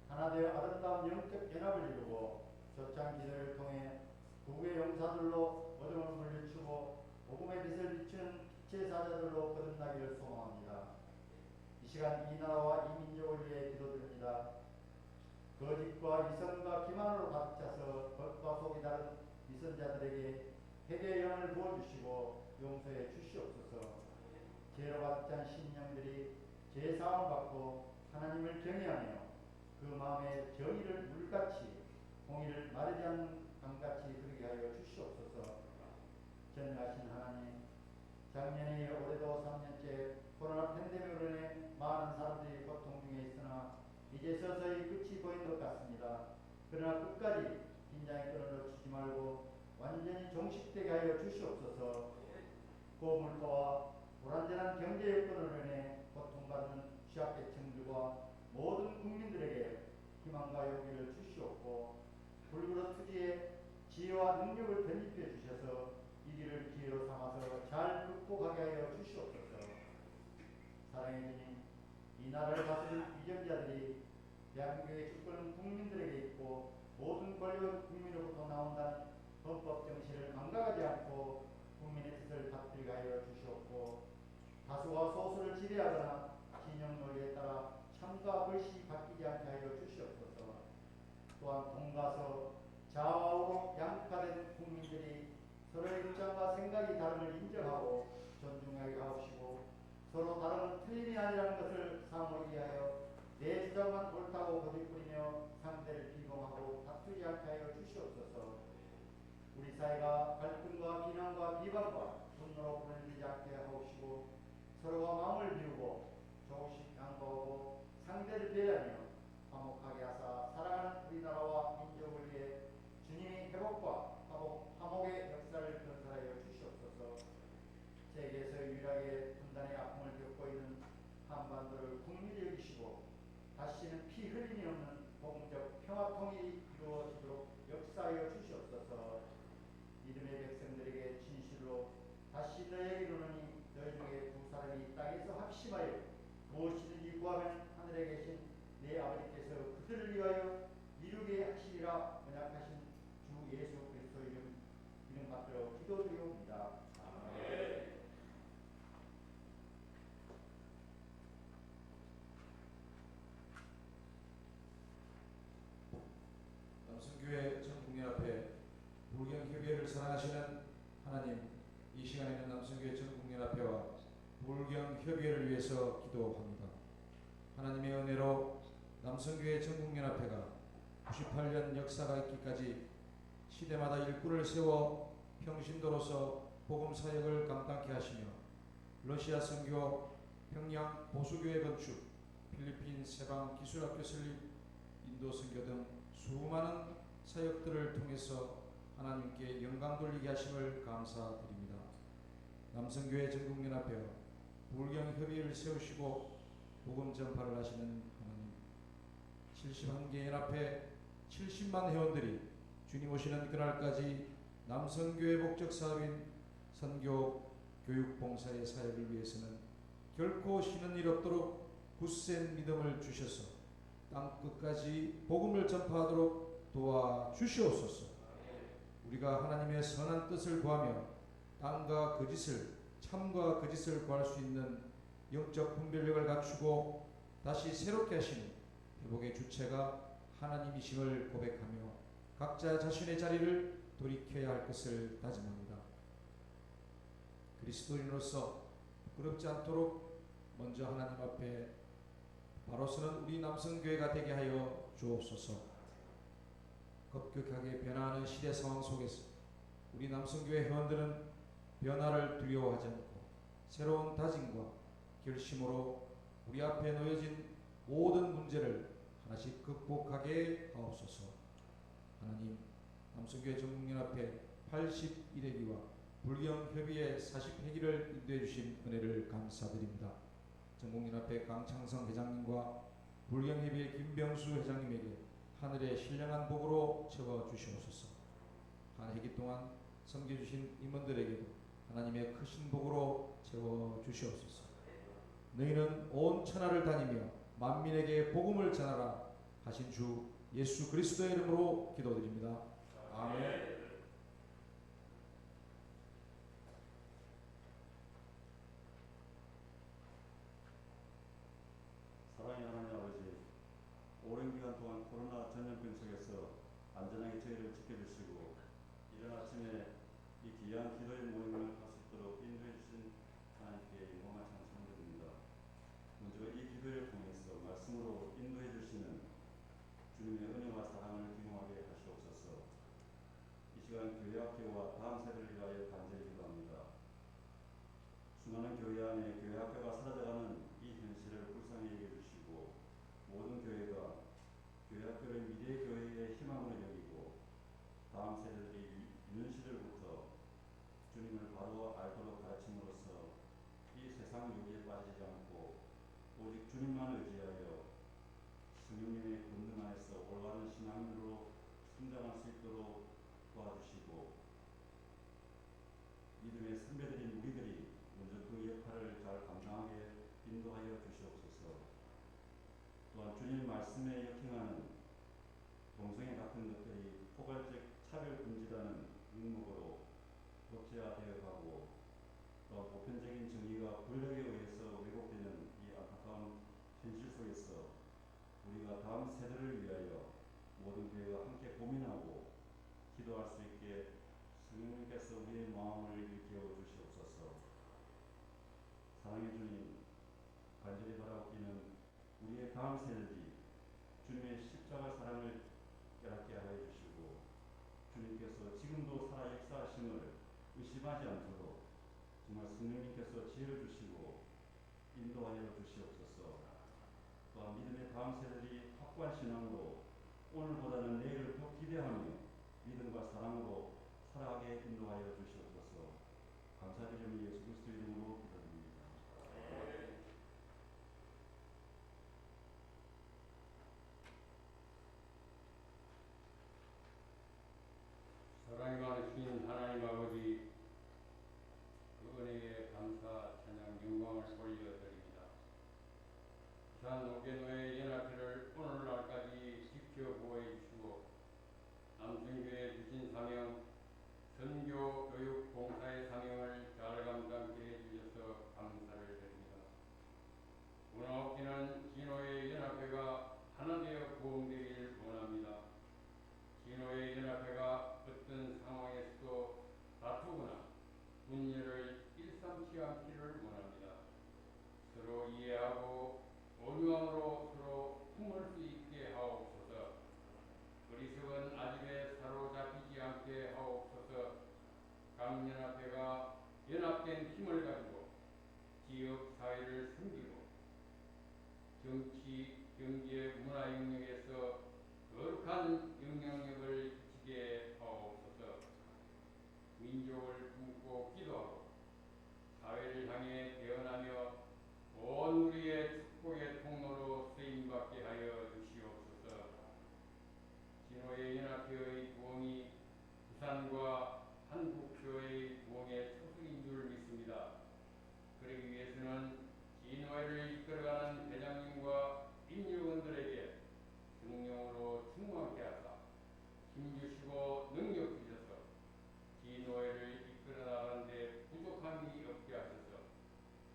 하나 되어 아름다운 영적 연합을 이루고 조찬 기도를 통해 구국의 용사들로 어둠을 물리치고 복음의 빛을 비추는 빛의 사자들로 거듭나기를 소망합니다. 이 시간 이 나라와 이 민족을 위해 기도드립니다. 거짓과 위선과 기만으로 가득 차서 겉과 속이 다른 위선자들에게 회개의 영을 부어주시고 용서해 주시옵소서. 죄로 가득 찬 신령들이 죄 사함을 받고 하나님을 경외하며 그 마음에 정의를 물같이 공의를 마르지 않는 강같이 흐르게 하여 주시옵소서. 전능하신 하나님, 작년에 이어 올해도 3년째 코로나 팬데믹으로 인해 많은 사람들이 고통 중에 있으나 이제 서서히 끝이 보이는 것 같습니다. 그러나 끝까지 긴장의 끈을 놓치지 말고 완전히 종식되게 하여 주시옵소서. 고물가와 불안전한 경제 여건으로 인해 고통받는 취약계층들과 모든 국민들에게 희망과 용기를 주시옵고 불그릇 투지에 지혜와 능력을 덧입혀 주셔서 이 길을 기회로 삼아서 잘 극복하게 하여 주시옵소서. 사랑의 주님, 이 나라를 다스릴 위정자들이 대한민국의 주권은 국민들에게 있고 모든 권력은 국민으로부터 나온다는 헌법 정신을 망각하지 않고 국민의 뜻을 받들게 하여 주시옵고 다수가 소수를 지배하거나 진영 논리에 따라 참과 벌시 바뀌지 않게 하여 주시옵소서. 또한 동가서 좌우로 양극화된 국민들이 서로의 입장과 생각이 다름을 인정하고 존중하게 하옵시고 서로 다름은 틀림이 아니라는 것을 사모하게 하여 내 주장만 옳다고 고집부리며 상대를 비방하고 다투지 않게 하여 주시옵소서. 우리 사회가 갈등과 비난과 비방과 분노로 분열되지 않게 하옵시고 서로가 마음을 비우고 조금씩 양보하고 상대를 배려하며 화목하게 하사 사랑하는 우리나라와 무엇이든지 구하면 하늘에 계신 내 아버지께서 그들을 위하여 이루게 하시리라 언약하신 주 예수 그리스도 이름 받들어 기도드리옵니다. 아멘. 남성교회 전 국민 앞에 불경협의회를 사랑하시는 하나님, 이 시간에는 남성교회 전 국민 앞에와 불경협의회를 위해서 기도합니다. 하나님의 은혜로 남성교회 전 국민 앞에가 98년 역사가 있기까지 시대마다 일꾼을 세워 평신도로서 복음 사역을 감당케 하시며 러시아 선교, 평양 보수교회 건축, 필리핀 세방 기술학교 설립, 인도 선교 등 수많은 사역들을 통해서 하나님께 영광 돌리게 하심을 감사드립니다. 남성교회 전국민 앞에 불경협의회를 세우시고 복음 전파를 하시는 하나님, 71개 연합회 70만 회원들이 주님 오시는 그날까지 남성교회 목적 사업인 선교 교육 봉사의 사역을 위해서는 결코 쉬는 일 없도록 굳센 믿음을 주셔서 땅 끝까지 복음을 전파하도록 도와주시옵소서. 우리가 하나님의 선한 뜻을 구하며 땅과 거짓을, 참과 거짓을 구할 수 있는 영적 분별력을 갖추고 다시 새롭게 하시는 회복의 주체가 하나님이심을 고백하며 각자 자신의 자리를 돌이켜야 할 것을 다짐합니다. 그리스도인으로서 부끄럽지 않도록 먼저 하나님 앞에 바로 서는 우리 남성교회가 되게 하여 주옵소서. 급격하게 변화하는 시대 상황 속에서 우리 남성교회 회원들은 변화를 두려워하지 않고 새로운 다짐과 결심으로 우리 앞에 놓여진 모든 문제를 하나씩 극복하게 하옵소서. 하나님, 남성교회 전국연합회 81회기와 불경협의회 40회기를 인도해 주신 은혜를 감사드립니다. 전국연합회 강창성 회장님과 불경협의회 김병수 회장님에게 하늘의 신령한 복으로 채워주시옵소서. 한 해기 동안 섬겨주신 임원들에게도 하나님의 크신 복으로 채워주시옵소서. 너희는 온 천하를 다니며 만민에게 복음을 전하라 하신 주 예수 그리스도의 이름으로 기도드립니다. 아멘. 사랑의 하나님 아버지, 오랜 기간 동안 코로나 전염병 속에서 안전하게 저희를 지켜주시고 이른 아침에 이 귀한 기도의 모임을 할 수 있도록 인도해 주신 하나님께 영광과 찬송을 드립니다. 먼저 이 기도를 통해서 말씀으로 인도해 주시는 주님의 은혜와 사랑을 경험하게 하시옵소서. 이 시간 교회 학교와 다음 세대를 위하여 간절히 기도합니다. 수많은 교회 안에 교회 학교가 사라져가는 이 현실을 불쌍히 여겨주시고 모든 교회가 교회 학교를 미래의 교회의 희망으로 여기고 다음 세대들이 있는 시절부터 주님을 바로 알도록 가르침으로써 이 세상 유기에 빠지지 않고 오직 주님만 의지하여 성령님의 권능 안에서 올바른 신앙으로 성장할 수 있도록 도와주시고 믿음의 선배들인 우리들이 먼저 그 역할을 잘 감당하게 인도하여 주시옵소서. 또한 주님 말씀에 역행하는 동성애 같은 것들이 포괄적 차별 금지라는 명목으로 법제화되어 가고 또 보편적인 정의가 권력에 의해서 왜곡되는 이 안타까운 현실 속에서 우리가 다음 세대를 위하여 모든 교회가 함께 고민하고 기도할 수 있게 성령님께서 우리의 마음을 일깨워 주시옵소서. 사랑의 주님, 간절히 바라옵기는 우리의 다음 세대들이 주님의 십자가 사랑을 깨닫게 하여 주시고 주님께서 지금도 살아 역사하심을 의심하지 않도록 정말 성령님께서 지혜를 주시고 인도하여 주시옵소서. 또한 믿음의 다음 세대들이 확고한 신앙으로 오늘보다는 내일을 더 기대하며 믿음과 사랑으로 살아가게 인도하여 주시옵소서. 감사드리며 예수 그리스도 이름으로 기도드립니다. 사랑이 많으신 하나님 아버지, 그 은혜에 감사, 찬양, 영광을 돌려드립니다. 부산 오개노회 연합회를 오늘날까지 지켜 보호해 주시고 남성교회 주신 사명, 선교 교육 봉사의 사명을 잘 감당케 해주셔서 감사를 드립니다. 문화업계는 진호회 연합회가 하나 되어 부흥되길 원합니다. 진호회 연합회가 어떤 상황에서도 다투거나 분열을 일삼지 않기를 원합니다. 서로 이해하고 온유함으로 서로 품을 수 있게 하옵소서. 어리석은 아집에 사로잡히지 않게 하옵소서. 각 연합회가 연합된 힘을 가지고 지역 사회를 섬기고 정치, 경제, 문화 영역에서 거룩한 영향력을 끼치게 하옵소서. 민족을 품고 기도하고 사회를 향해 대언하며 온 우리의 축복의 통로로 쓰임받게 하여 주시옵소서. 진호회 연합회의 부흥이 부산과 한국교회의 부흥의 초석인 줄 믿습니다. 그러기 위해서는 진호회를 이끌어가는 회장님과 임직원들에게 성령으로 충만케 하사 힘주시고 능력 주셔서 진호회를 이끌어 나가는 데 부족함이 없게 하셔서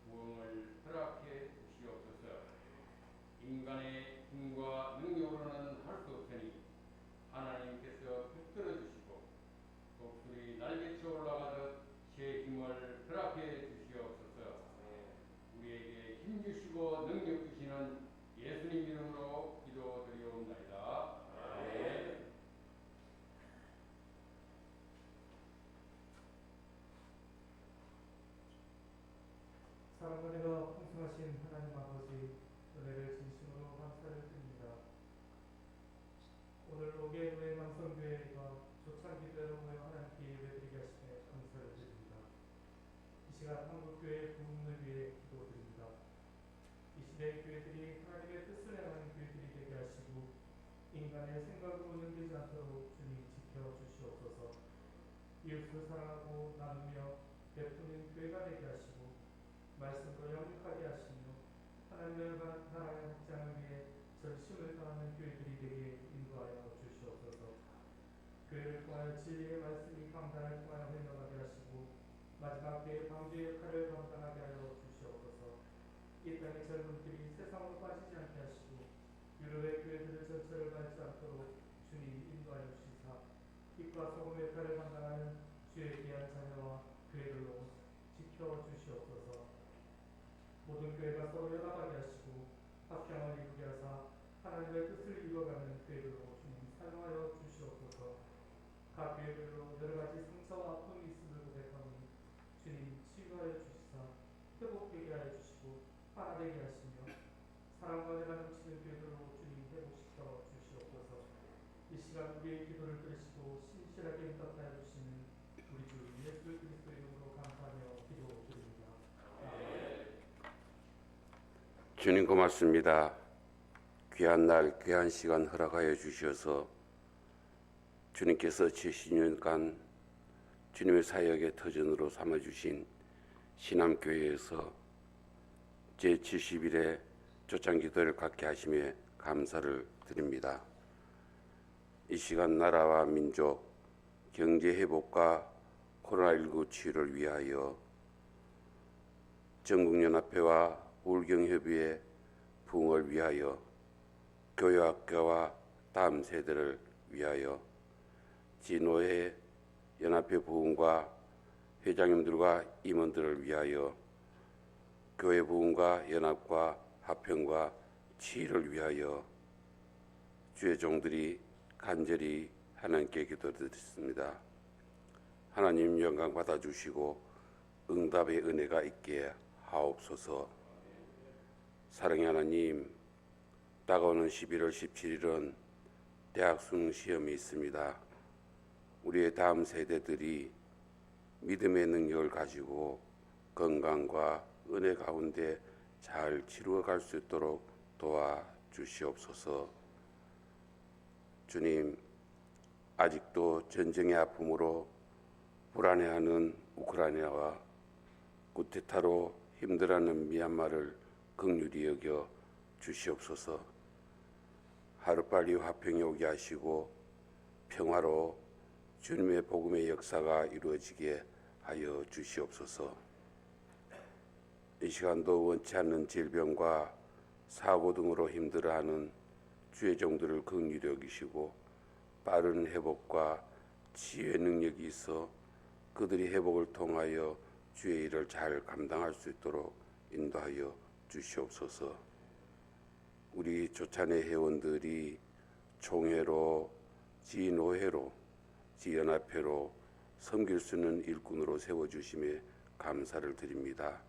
부흥을 허락해 주시옵소서. 인간의 힘과 능력으로는 할 수 없으니 하나님께서 붙들어 주시고 독수리 날개쳐 올라가듯 새 힘을 허락해 주시옵소서. 우리에게 힘 주시고 능력 주시는 예수님 이름으로 기도드리옵나이다. 아멘. 사랑과 은혜가 풍성하신 하나님 아버지, 은혜를 진심으로 감사를 드립니다. 오늘 오개노회 남성교회가 조창기도회로 모여 하나님께 예배드리게 하시며 감사를 드립니다. 이 시간 한국교회 부흥을 위해 기도드립니다. 이 시대의 교회들이 하나님의 뜻을 행하는 교회들이 되게 하시고 인간의 생각으로 오염되지 않도록 주님 지켜주시옵소서. 이웃을 사랑하고 나누며 베푸는 교회가 되게 하시고 말씀으로 영육하게 하시며 하나님의 나라의 확장을 위해 전심을 다하는 교회들이 되게 인도하여 주시옵소서. 교회를 통하여 진리의 말씀이 강단을 통하여 흘러가게 하시고 마지막 때의 방주의 역할을 감당하게 하여 주시옵소서. 이 땅의 젊은들이 세상으로 빠지지 않게 하시고 유럽의 교회들을 전철을 밟지 않도록 주님 인도하여 주시사 빛과 소금의 역할을 감당하는 주의 귀한 자녀와 교회들로 지켜주시옵소서. 모든 교회가 서로 연합하게 하시고 합평을 이루게 하사 하나님의 뜻을 이루어가는 교회들로 주님 사용하여 주시옵소서. 각 교회별로 여러가지 상처와 아픔이 있음을 고백하니 주님 치유하여 주시사 회복되게 하여 주시고 하나 되게 하시며 사랑과 은혜가 넘치는 교회들로 주님 회복시켜 주시옵소서. 이 시간 우리의 기도를 들으시고 신실하게 응답하여 주시는 우리 주 예수 그리스도의 이름으로 감사하며 기도드립니다. 주님 고맙습니다. 귀한 날 귀한 시간 허락하여 주셔서 주님께서 70년간 주님의 사역의 터전으로 삼아주신 신암교회에서 제70일에 초창기도회를 갖게 하심에 감사를 드립니다. 이 시간 나라와 민족 경제 회복과 코로나19 치유를 위하여 전국연합회와 울경협의회 부흥을 위하여 교회학교와 다음 세대를 위하여 진호회 연합회 부흥과 회장님들과 임원들을 위하여 교회 부흥과 연합과 합평과 치유를 위하여 주의 종들이 간절히 하나님께 기도드렸습니다. 하나님 영광 받아주시고 응답의 은혜가 있게 하옵소서. 사랑의 하나님, 다가오는 11월 17일은 대학 수능 시험이 있습니다. 우리의 다음 세대들이 믿음의 능력을 가지고 건강과 은혜 가운데 잘 치루어갈 수 있도록 도와주시옵소서. 주님, 아직도 전쟁의 아픔으로 불안해하는 우크라이나와 쿠데타로 힘들어하는 미얀마를 긍휼히 여겨 주시옵소서. 하루빨리 화평이 오게 하시고 평화로 주님의 복음의 역사가 이루어지게 하여 주시옵소서. 이 시간도 원치 않는 질병과 사고 등으로 힘들어하는 주의 종들을 긍휼히 여기시고 빠른 회복과 치유의 능력이 있어 그들이 회복을 통하여 주의 일을 잘 감당할 수 있도록 인도하여 주시옵소서. 우리 조찬의 회원들이 총회로, 지노회로, 지연합회로 섬길 수 있는 일꾼으로 세워주심에 감사를 드립니다.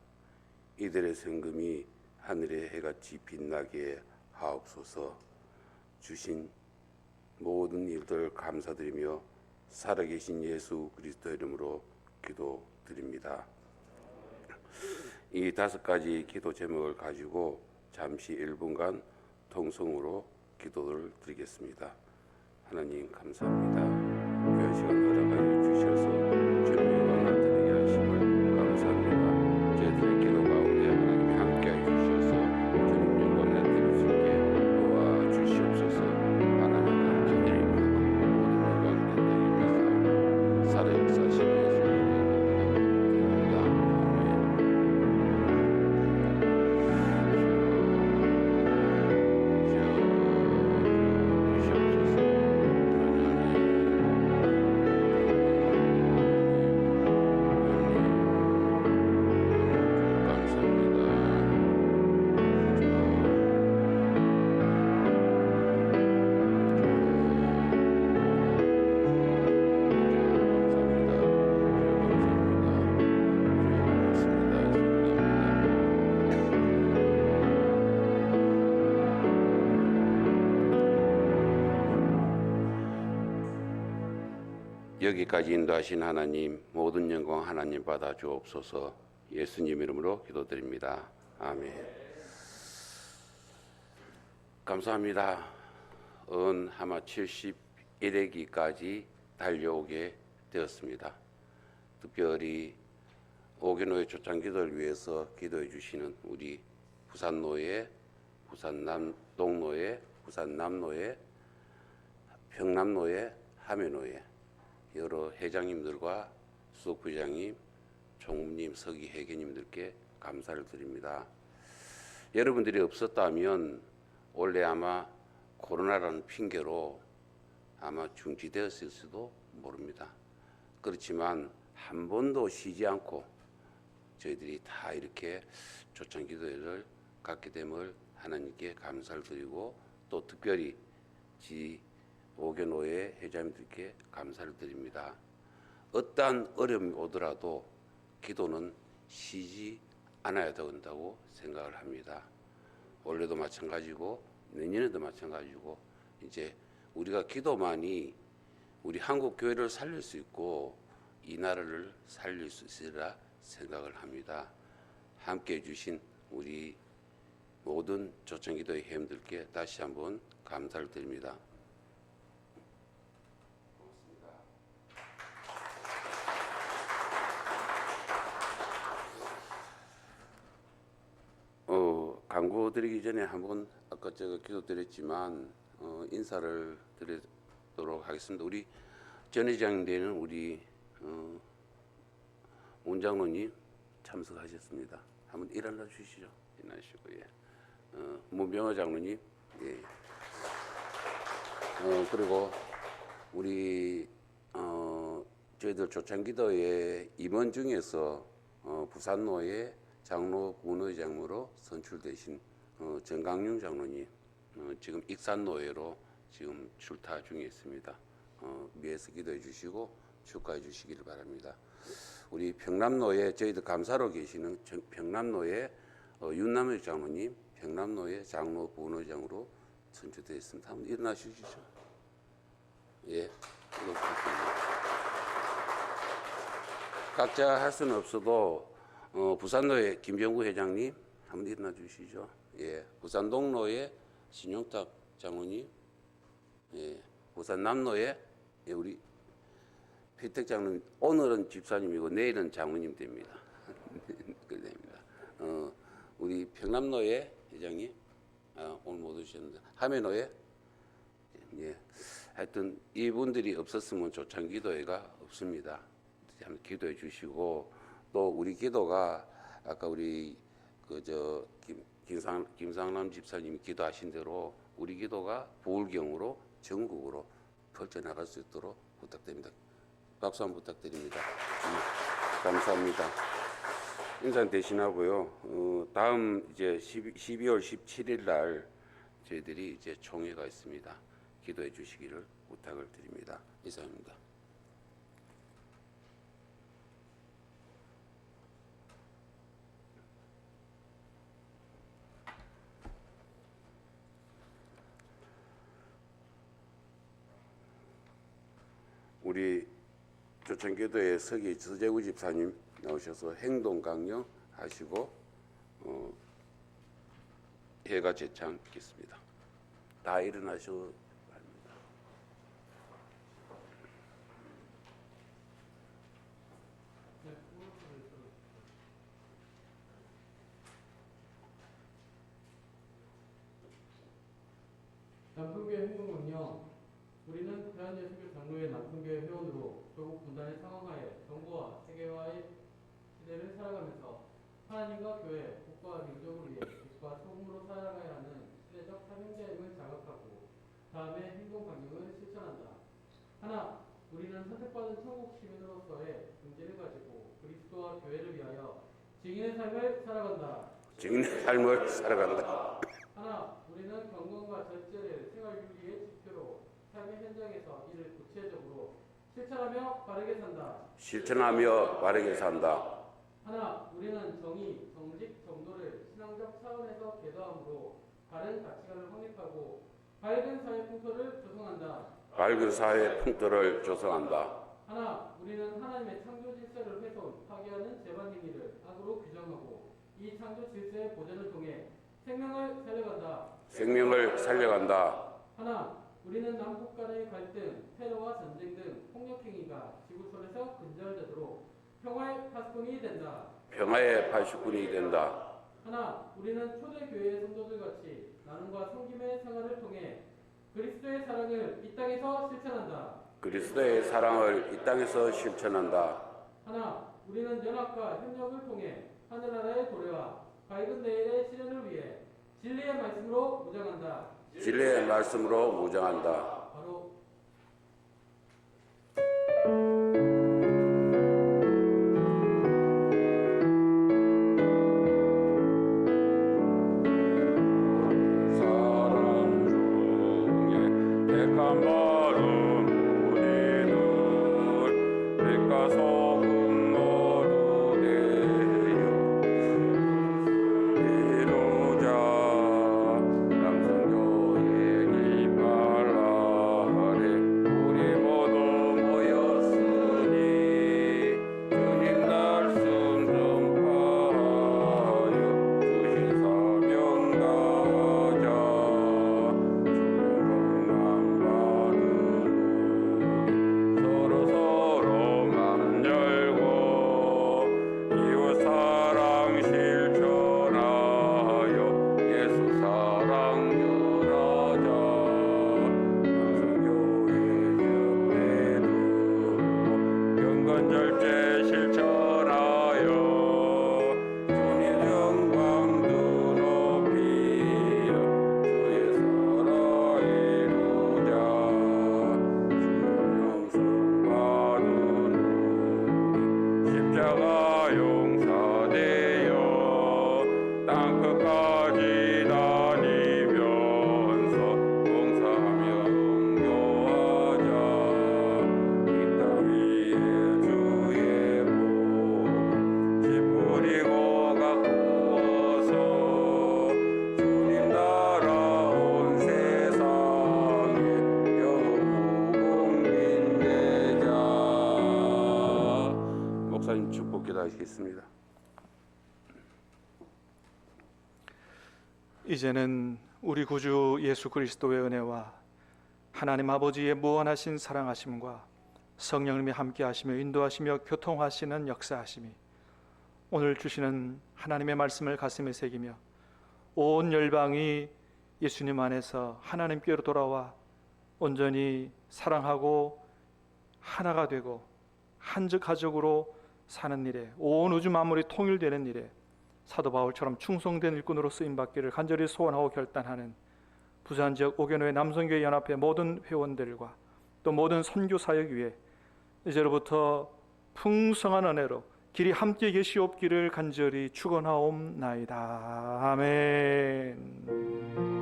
이들의 성금이 하늘의 해같이 빛나게 하옵소서. 주신 모든 일들 감사드리며 살아계신 예수 그리스도 이름으로 기도드립니다. 이 5가지 기도 제목을 가지고 잠시 1분간 통성으로 기도를 드리겠습니다. 하나님 감사합니다. 귀한 시간 허락하여 주셔서 주님의 영광 나타내게 하심을 감사합니다. 저희들의 기도 가운데 하나님이 함께하여 주셔서 주님 영광 나타낼 수 있게 도와주시옵소서. 하나님 감사드립니다. 모든 영광 나타내면서 살아 역사하시는 예수 그리스도의 여기까지 인도하신 하나님, 모든 영광 하나님 받아 주옵소서. 예수님 이름으로 기도드립니다. 아멘. 감사합니다. 하마 71회기까지 달려오게 되었습니다. 특별히 5개노회 초창기도를 위해서 기도해 주시는 우리 부산노회, 부산남동노회, 부산남노회, 평남노회, 함해노회 여러 회장님들과 수석부장님, 총무님, 서기 회계님들께 감사를 드립니다. 여러분들이 없었다면 원래 아마 코로나라는 핑계로 아마 중지되었을 수도 모릅니다. 그렇지만 한 번도 쉬지 않고 저희들이 다 이렇게 초청기도회를 갖게 됨을 하나님께 감사를 드리고 또 특별히 5개노회 회장님들께 감사를 드립니다. 어떠한 어려움이 오더라도 기도는 쉬지 않아야 된다고 생각을 합니다. 올해도 마찬가지고 내년에도 마찬가지고 이제 우리가 기도만이 우리 한국 교회를 살릴 수 있고 이 나라를 살릴 수 있으리라 생각을 합니다. 함께해 주신 우리 모든 초청기도회 회원들께 다시 한번 감사를 드립니다. 광고 드리기 전에 한번 아까 제가 기도드렸지만 인사를 드리도록 하겠습니다. 우리 전 회장되는 우리 원장로님 참석하셨습니다. 한번 일어나 주시죠. 일어나시고 예. 문병호 장로님 예. 그리고 우리 저희들 조창기도회 임원 중에서 부산노회 장로 부원의장으로 선출되신 정강윤 장로님 지금 익산노회로 지금 출타 중에 있습니다. 위에서 기도해 주시고 축하해 주시기를 바랍니다. 우리 평남노회 저희들 감사로 계시는 평남노회 윤남의 장로님 평남노회 장로 부원의장으로 선출되어 있습니다. 한번 일어나시죠. 예, 각자 할 수는 없어도 부산노회 김병구 회장님 한번 일어나 주시죠. 예, 부산동노회 신용탁 장로님, 예, 부산남노회 예, 우리 피택 장로님 오늘은 집사님이고 내일은 장로님 됩니다. 그래 됩니다. 우리 평남노회 회장님, 오늘 못 오셨는데 하메노에 예. 하여튼 이분들이 없었으면 조찬기도회가 없습니다. 한번 기도해 주시고 또 우리 기도가 아까 우리 김상남 집사님이 기도하신 대로 우리 기도가 부울경으로 전국으로 펼쳐나갈 수 있도록 부탁드립니다. 박수 한번 부탁드립니다. 감사합니다. 인사 대신하고요. 다음 이제 12월 17일 날 저희들이 이제 총회가 있습니다. 기도해 주시기를 부탁을 드립니다. 이상입니다. 우리 조천교도의 서재구 집사님 나오셔서 행동 강령 하시고 해가 제창겠습니다. 다 일어나셔. 남편교회 행동강령. 우리는 대한예수교 장로회 남편교회 회원으로 조국 분단의 상황하에 정부와 세계화의 시대를 살아가면서 하나님과 교회, 국가와 민족을 위해 빛과 소금으로 살아가야 하는 시대적 사명자임을 자각하고 다음에 행동강령을 실천한다. 하나, 우리는 선택받은 천국 시민으로서의 긍지를 가지고 그리스도와 교회를 위하여 증인의 삶을 살아간다. 증인의 삶을 살아간다. 하나, 우리는 경건과 절제를 생활윤리의 지표로 삶의 현장에서 이를 구체적으로 실천하며 바르게 산다. 하나, 우리는 정의, 정직, 정도를 신앙적 차원에서 계도함으로 바른 가치관을 확립하고 밝은 사회 풍토를 조성한다. 하나, 우리는 하나님의 창조 질서를 훼손, 파괴하는 재반 행위를 악으로 규정하고 이 창조 질서의 보존을 통해 생명을 살려간다. 하나, 우리는 남북 간의 갈등, 테러와 전쟁 등 폭력 행위가 지구촌에서 근절되도록 평화의 파수꾼이 된다. 하나, 우리는 초대교회의 성도들 같이 나눔과 섬김의 생활을 통해 그리스도의 사랑을 이 땅에서 실천한다. 하나, 우리는 연합과 협력을 통해 하늘나라의 도래와 밝은 내일의 실현을 위해 진리의 말씀으로 무장한다. 바로 기도하시겠습니다. 이제는 우리 구주 예수 그리스도의 은혜와 하나님 아버지의 무한하신 사랑하심과 성령님이 함께하시며 인도하시며 교통하시는 역사하심이 오늘 주시는 하나님의 말씀을 가슴에 새기며 온 열방이 예수님 안에서 하나님께로 돌아와 온전히 사랑하고 하나가 되고 한 가족으로 사는 일에, 온 우주 만물이 통일되는 일에 사도 바울처럼 충성된 일꾼으로 쓰임받기를 간절히 소원하고 결단하는 부산지역 오견회 남성교회 연합회 모든 회원들과 또 모든 선교 사역 위에 이제로부터 풍성한 은혜로 길이 함께 계시옵기를 간절히 축원하옵나이다. 아멘.